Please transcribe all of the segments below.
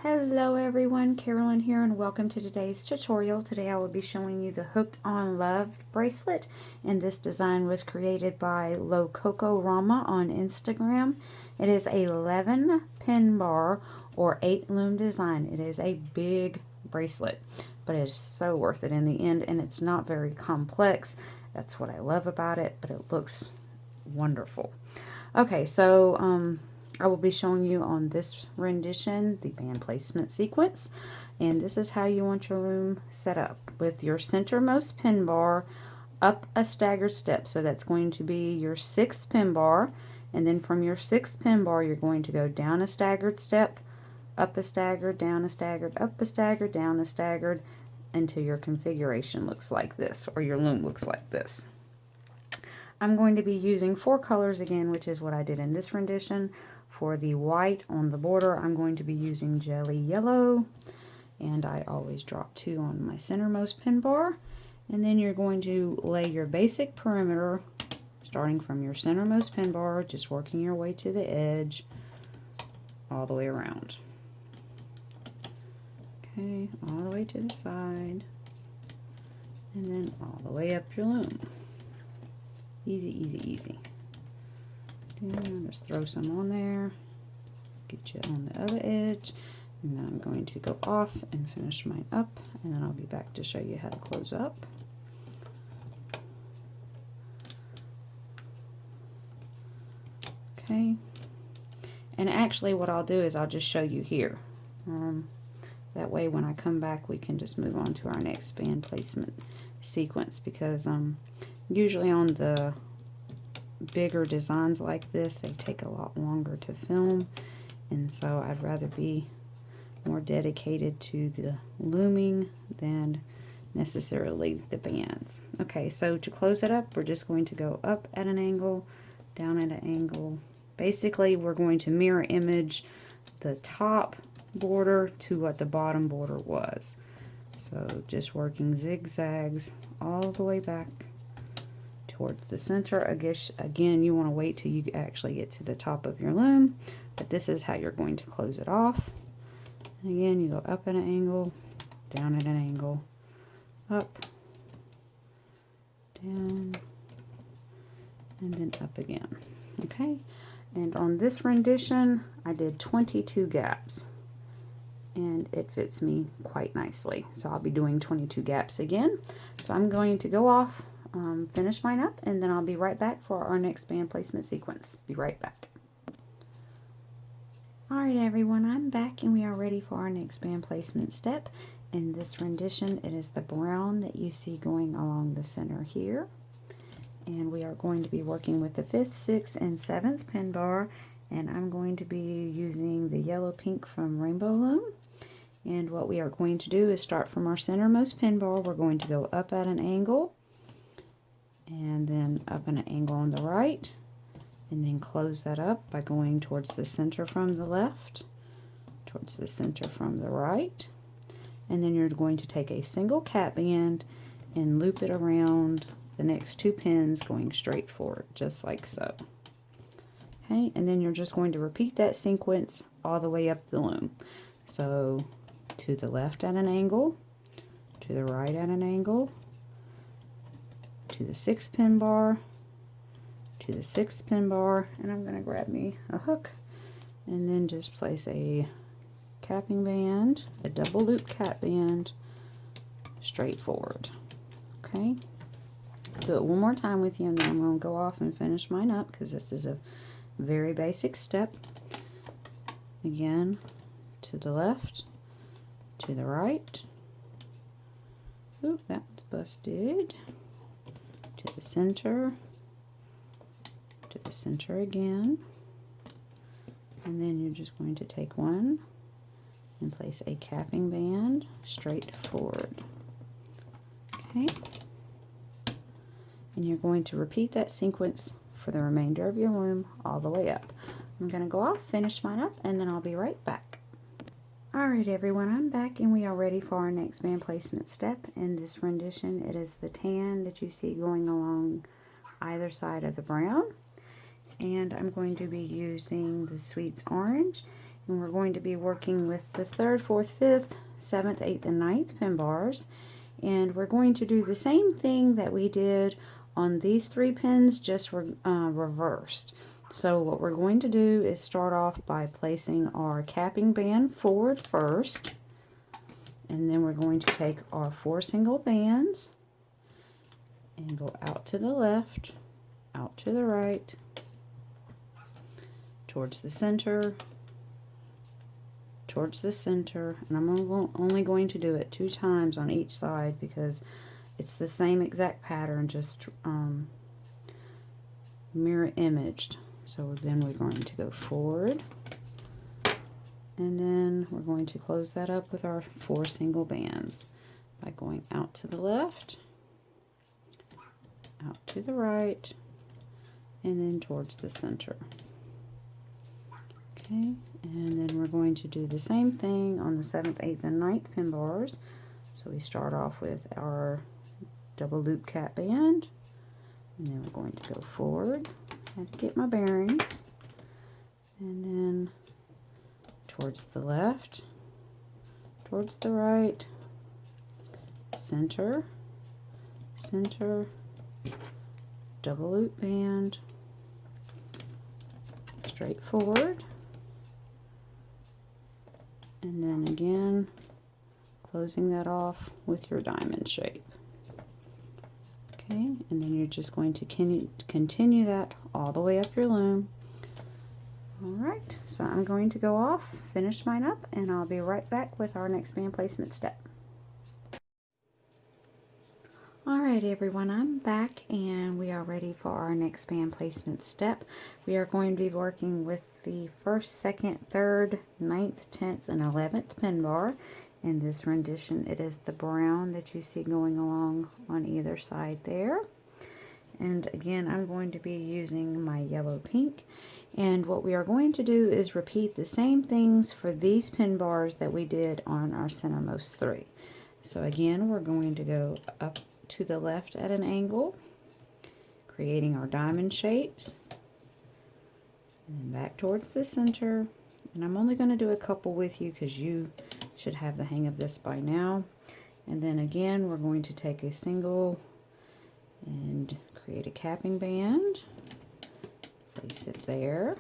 Hello everyone, Carolyn here and welcome to today's tutorial. Today I will be showing you the Hooked on Love bracelet, and this design was created by Lococo Rama on Instagram. It is a 11 pin bar or 8 loom design. It is a big bracelet, but it is so worth it in the end, and it's not very complex. That's what I love about it, but it looks wonderful. Okay, so I will be showing you on this rendition the band placement sequence, and this is how you want your loom set up with your centermost pin bar up a staggered step. So that's going to be your 6th pin bar, and then from your 6th pin bar you're going to go down a staggered step, up a staggered, down a staggered, up a staggered, down a staggered, until your configuration looks like this, or your loom looks like this. I'm going to be using 4 colors again, which is what I did in this rendition. For the white on the border, I'm going to be using Jelly Yellow, and I always drop 2 on my centermost pin bar. And then you're going to lay your basic perimeter, starting from your centermost pin bar, just working your way to the edge, all the way around. Okay, all the way to the side, and then all the way up your loom. Easy, easy, easy. And just throw some on there, get you on the other edge, and then I'm going to go off and finish mine up, and then I'll be back to show you how to close up. Okay, and actually what I'll do is I'll just show you here. That way when I come back we can just move on to our next band placement sequence, because usually on the bigger designs like this, they take a lot longer to film, and so I'd rather be more dedicated to the looming than necessarily the bands. Okay, so to close it up, we're just going to go up at an angle, down at an angle. Basically, we're going to mirror image the top border to what the bottom border was. So just working zigzags all the way back towards the center. Again, you want to wait till you actually get to the top of your loom, but this is how you're going to close it off. And again, you go up at an angle, down at an angle, up, down, and then up again. Okay, and on this rendition I did 22 gaps, and it fits me quite nicely, so I'll be doing 22 gaps again. So I'm going to go off, finish mine up, and then I'll be right back for our next band placement sequence. Be right back. Alright everyone, I'm back and we are ready for our next band placement step. In this rendition, it is the brown that you see going along the center here. And we are going to be working with the 5th, 6th, and 7th pin bar, and I'm going to be using the yellow pink from Rainbow Loom. And what we are going to do is start from our centermost pin bar. We're going to go up at an angle, and then up at an angle on the right, and then close that up by going towards the center from the left, towards the center from the right, and then you're going to take a single cap band and loop it around the next 2 pins going straight forward, just like so. Okay, and then you're just going to repeat that sequence all the way up the loom. So to the left at an angle, to the right at an angle, to the 6th pin bar, to the 6th pin bar, and I'm going to grab me a hook and then just place a capping band, a double loop cap band, straight forward. Okay, do it one more time with you, and then I'm going to go off and finish mine up, because this is a very basic step. Again, to the left, to the right, oop, that's busted, to the center, to the center again, and then you're just going to take one and place a capping band straight forward. Okay, and you're going to repeat that sequence for the remainder of your loom all the way up. I'm going to go off, finish mine up, and then I'll be right back. Alright everyone, I'm back and we are ready for our next band placement step. In this rendition, it is the tan that you see going along either side of the brown. And I'm going to be using the Sweets Orange, And we're going to be working with the 3rd, 4th, 5th, 7th, 8th, and 9th pin bars. And we're going to do the same thing that we did on these 3 pins, just reversed. So what we're going to do is start off by placing our capping band forward first. And then we're going to take our 4 single bands and go out to the left, out to the right, towards the center, towards the center, and I'm only going to do it 2 times on each side because it's the same exact pattern, just mirror imaged. So then we're going to go forward, and then we're going to close that up with our 4 single bands by going out to the left, out to the right, and then towards the center. Okay, and then we're going to do the same thing on the 7th, 8th, and 9th pin bars. So we start off with our double loop cap band, and then we're going to go forward. I have to get my bearings, and then towards the left, towards the right, center, center, double loop band, straight forward, and then again closing that off with your diamond shape. Okay, and then you're just going to continue that all the way up your loom. Alright, so I'm going to go off, finish mine up, and I'll be right back with our next band placement step. Alright everyone, I'm back and we are ready for our next band placement step. We are going to be working with the 1st, 2nd, 3rd, 9th, 10th, and 11th pin bar. In this rendition, it is the brown that you see going along on either side there. And again, I'm going to be using my yellow pink. And what we are going to do is repeat the same things for these pin bars that we did on our centermost 3. So again, we're going to go up to the left at an angle, creating our diamond shapes, and then back towards the center. And I'm only going to do a couple with you because you should have the hang of this by now. And then again, we're going to take a single and create a capping band, place it there,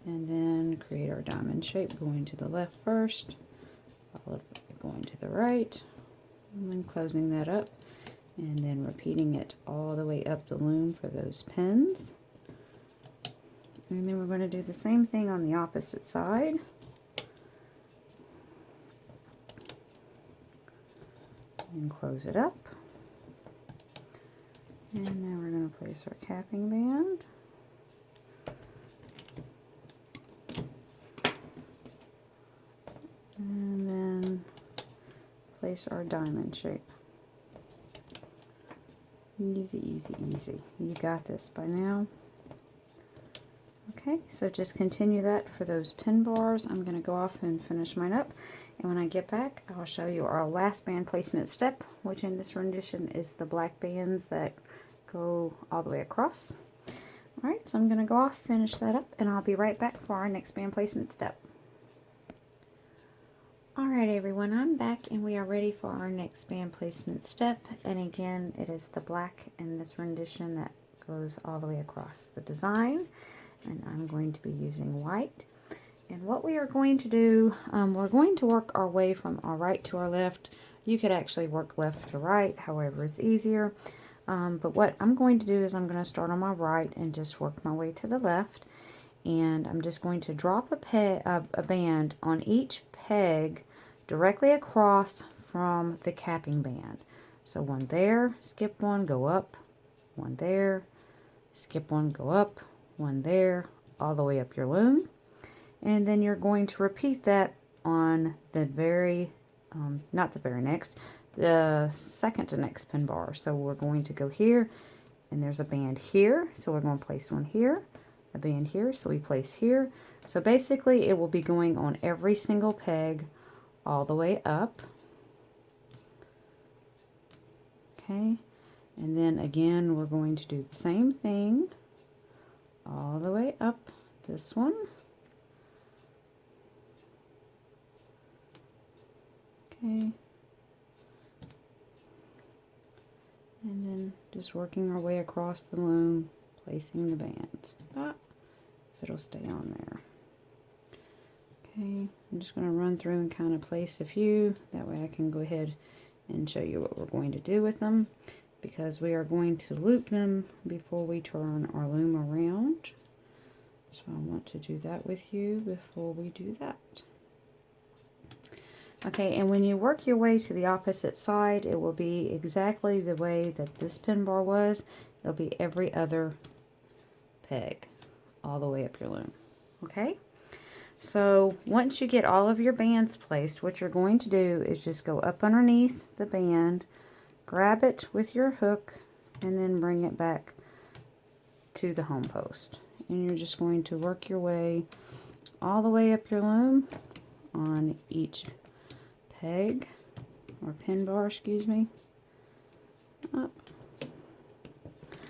and then create our diamond shape, going to the left first, followed by going to the right, and then closing that up, and then repeating it all the way up the loom for those pins. And then we're going to do the same thing on the opposite side. And close it up. And now we're going to place our capping band. And then place our diamond shape. Easy, easy, easy. You got this by now. Okay, so just continue that for those pin bars. I'm going to go off and finish mine up. And when I get back, I'll show you our last band placement step, which in this rendition is the black bands that go all the way across. Alright, so I'm going to go off, finish that up, and I'll be right back for our next band placement step. Alright everyone, I'm back and we are ready for our next band placement step. And again, it is the black in this rendition that goes all the way across the design. And I'm going to be using white. And what we are going to do, we're going to work our way from our right to our left. You could actually work left to right, however is easier. But what I'm going to do is I'm going to start on my right and just work my way to the left. And I'm just going to drop a band on each peg directly across from the capping band. So one there, skip one, go up, one there, skip one, go up, one there, all the way up your loom. And then you're going to repeat that on the very, not the very next, the second to next pin bar. So we're going to go here, and there's a band here, so we're going to place one here, a band here, so we place here. So basically it will be going on every single peg all the way up. Okay, and then again we're going to do the same thing all the way up this one, Okay. And then just working our way across the loom, placing the bands. If it'll stay on there. Okay, I'm just going to run through and kind of place a few. That way I can go ahead and show you what we're going to do with them, because we are going to loop them before we turn our loom around. So I want to do that with you before we do that. Okay, and when you work your way to the opposite side, it will be exactly the way that this pin bar was. It'll be every other peg all the way up your loom. Okay, so once you get all of your bands placed, what you're going to do is just go up underneath the band, grab it with your hook, and then bring it back to the home post. And you're just going to work your way all the way up your loom on each peg, or pin bar, excuse me. Up.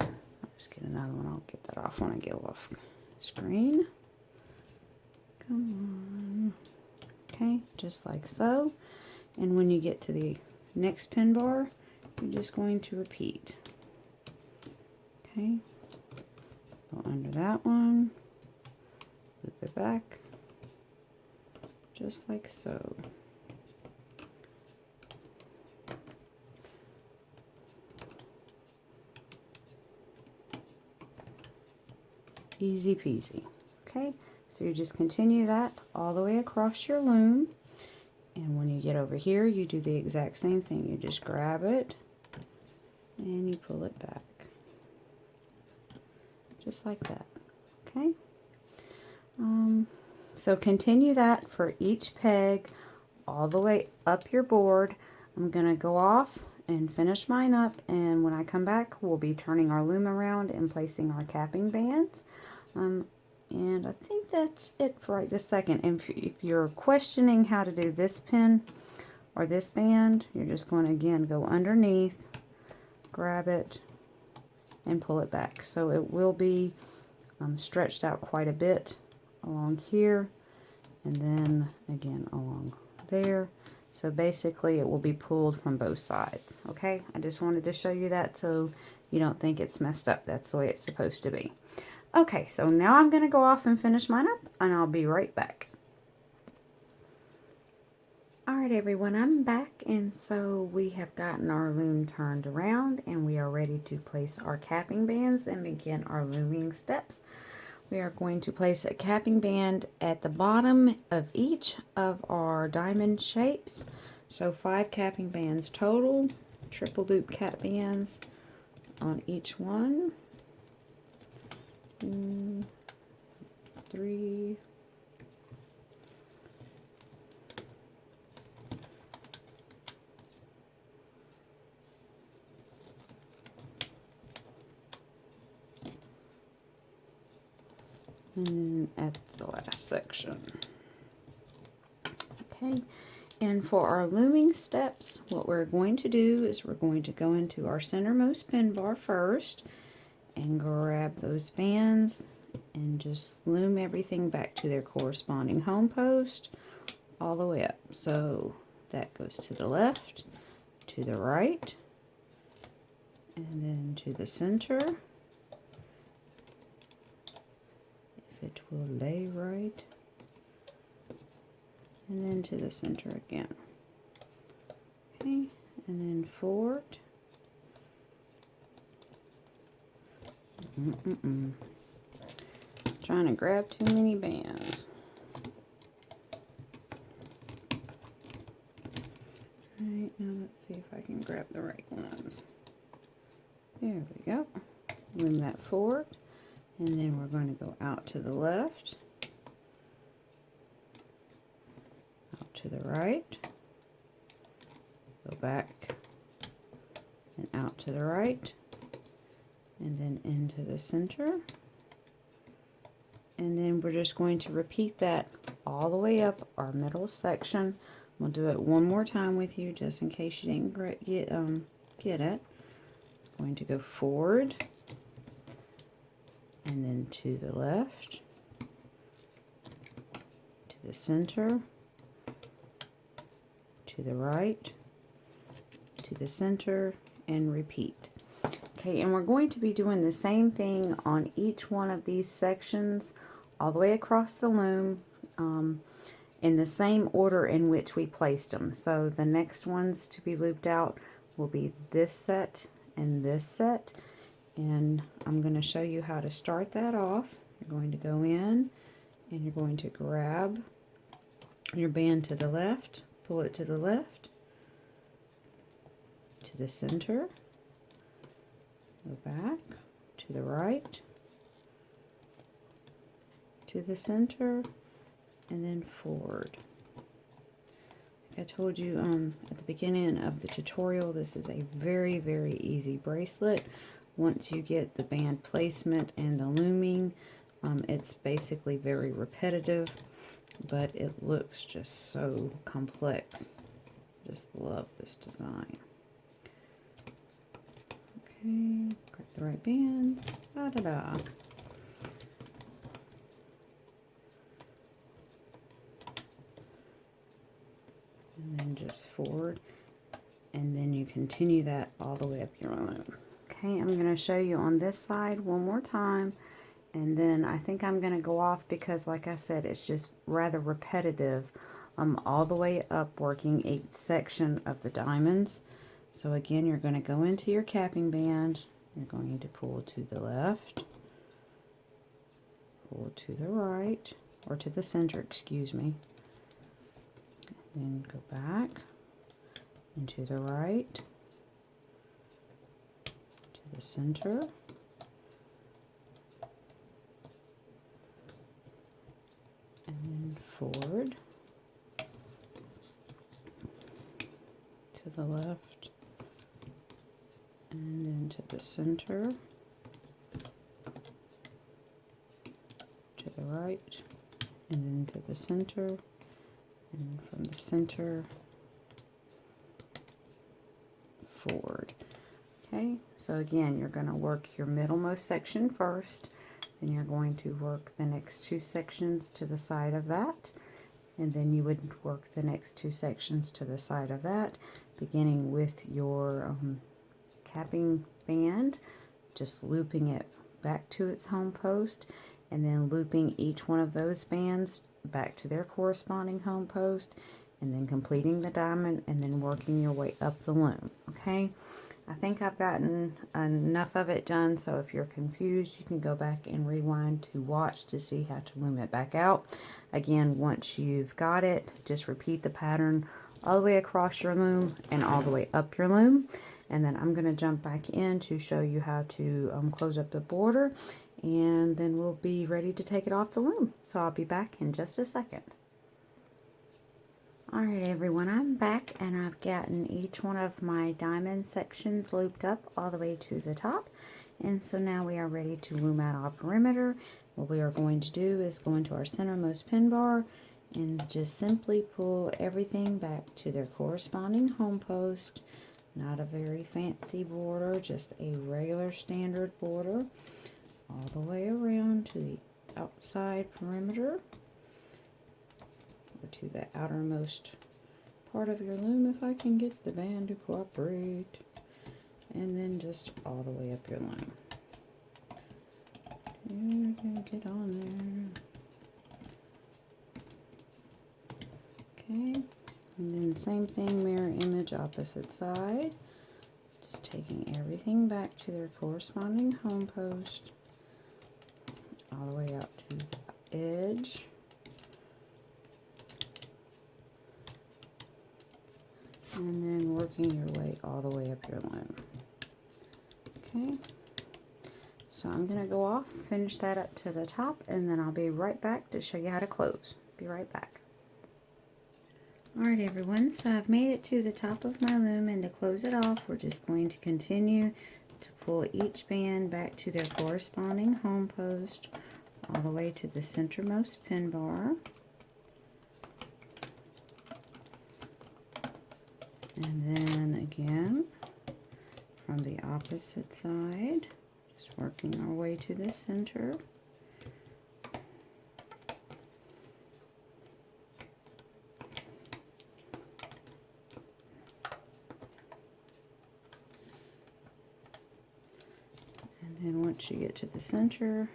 I'll just get another one. I'll get that off when I get off screen. Come on. Okay, just like so. And when you get to the next pin bar, you're just going to repeat. Okay, go under that one, loop it back, just like so. Easy peasy. Okay, so you just continue that all the way across your loom, and when you get over here, you do the exact same thing. You just grab it and you pull it back, just like that. Okay, so continue that for each peg all the way up your board. I'm gonna go off and finish mine up, and when I come back, we'll be turning our loom around and placing our capping bands. And I think that's it for right this second. And if you're questioning how to do this pin or this band, you're just going to again go underneath, grab it, and pull it back. So it will be stretched out quite a bit along here, and then again along there. So basically it will be pulled from both sides. Okay, I just wanted to show you that so you don't think it's messed up. That's the way it's supposed to be. Okay, so now I'm going to go off and finish mine up, and I'll be right back. Alright everyone, I'm back, and so we have gotten our loom turned around, and we are ready to place our capping bands and begin our looming steps. We are going to place a capping band at the bottom of each of our diamond shapes. So 5 capping bands total, triple loop cap bands on each one. 2, 3, 4 and at the last section. Okay, and for our looming steps, what we're going to do is we're going to go into our centermost pin bar first and grab those bands and just loom everything back to their corresponding home post all the way up. So that goes to the left, to the right, and then to the center, if it will lay right, and then to the center again. Okay, and then forward. Trying to grab too many bands. Alright, now let's see if I can grab the right ones. There we go. Loom that forward, and then we're going to go out to the left, out to the right, go back and out to the right, and then into the center. And then we're just going to repeat that all the way up our middle section. We'll do it one more time with you just in case you didn't get it. Going to go forward, and then to the left, to the center, to to the right, to the center, and repeat. Okay, and we're going to be doing the same thing on each one of these sections all the way across the loom, in the same order in which we placed them. So the next ones to be looped out will be this set and this set, and I'm going to show you how to start that off. You're going to go in and you're going to grab your band to the left, pull it to the left, to the center, go back, to the right, to the center, and then forward. Like I told you at the beginning of the tutorial, this is a very, very easy bracelet. Once you get the band placement and the looming, it's basically very repetitive, but it looks just so complex. Just love this design. Okay, grab the right bands. Da-da-da. And then just forward, and then you continue that all the way up your loom. Okay, I'm going to show you on this side one more time, and then I think I'm going to go off because, like I said, it's just rather repetitive all the way up, working each section of the diamonds. So again, you're going to go into your capping band, you're going to pull to the left, pull to the right, or to the center, excuse me. Then go back and to the right, to the center, and then forward, to the left, and then to the center, to the right, and then to the center, and from the center forward. Okay, so again, you're going to work your middlemost section first, then you're going to work the next two sections to the side of that, and then you would work the next two sections to the side of that, beginning with your capping band, just looping it back to its home post, and then looping each one of those bands back to their corresponding home post, and then completing the diamond, and then working your way up the loom. Okay, I think I've gotten enough of it done, so if you're confused, you can go back and rewind to watch to see how to loom it back out. Again, once you've got it, just repeat the pattern all the way across your loom and all the way up your loom, and then I'm going to jump back in to show you how to close up the border, and then we'll be ready to take it off the loom. So I'll be back in just a second. Alright everyone, I'm back, and I've gotten each one of my diamond sections looped up all the way to the top, and so now we are ready to loom out our perimeter. What we are going to do is go into our centermost pin bar and just simply pull everything back to their corresponding home post. Not a very fancy border, just a regular standard border all the way around to the outside perimeter, or to the outermost part of your loom if I can get the band to cooperate, and then just all the way up your loom. Get on there. Okay, and then same thing, mirror image, opposite side. Just taking everything back to their corresponding home post, all the way out to the edge. And then working your way all the way up your loom. Okay, so I'm going to go off, finish that up to the top, and then I'll be right back to show you how to close. Be right back. Alright everyone, so I've made it to the top of my loom, and to close it off, we're just going to continue to pull each band back to their corresponding home post, all the way to the centermost pin bar. And then again, from the opposite side, just working our way to the center. And then once you get to the center,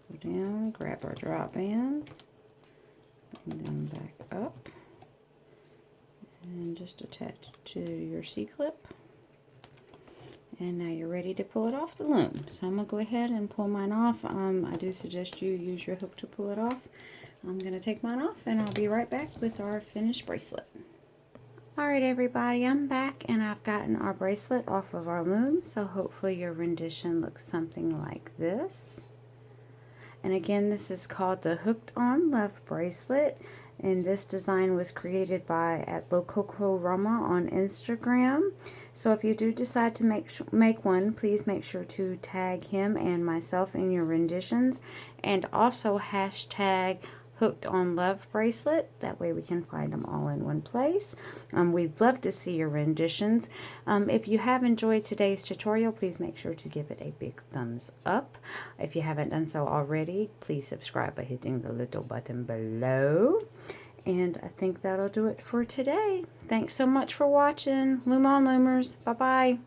go down, grab our drop bands, bring them back up, and just attach it to your C-clip. And now you're ready to pull it off the loom. So I'm going to go ahead and pull mine off. I do suggest you use your hook to pull it off. I'm going to take mine off and I'll be right back with our finished bracelet. Alright everybody, I'm back and I've gotten our bracelet off of our loom. So hopefully your rendition looks something like this. And again, this is called the Hooked on Love bracelet. And this design was created by @LoCocoRama on Instagram. So if you do decide to make one, please make sure to tag him and myself in your renditions. And also hashtag Hooked on Love bracelet. That way we can find them all in one place. We'd love to see your renditions. If you have enjoyed today's tutorial, please make sure to give it a big thumbs up. If you haven't done so already, please subscribe by hitting the little button below. And I think that'll do it for today. Thanks so much for watching. Loom on, Loomers. Bye-bye.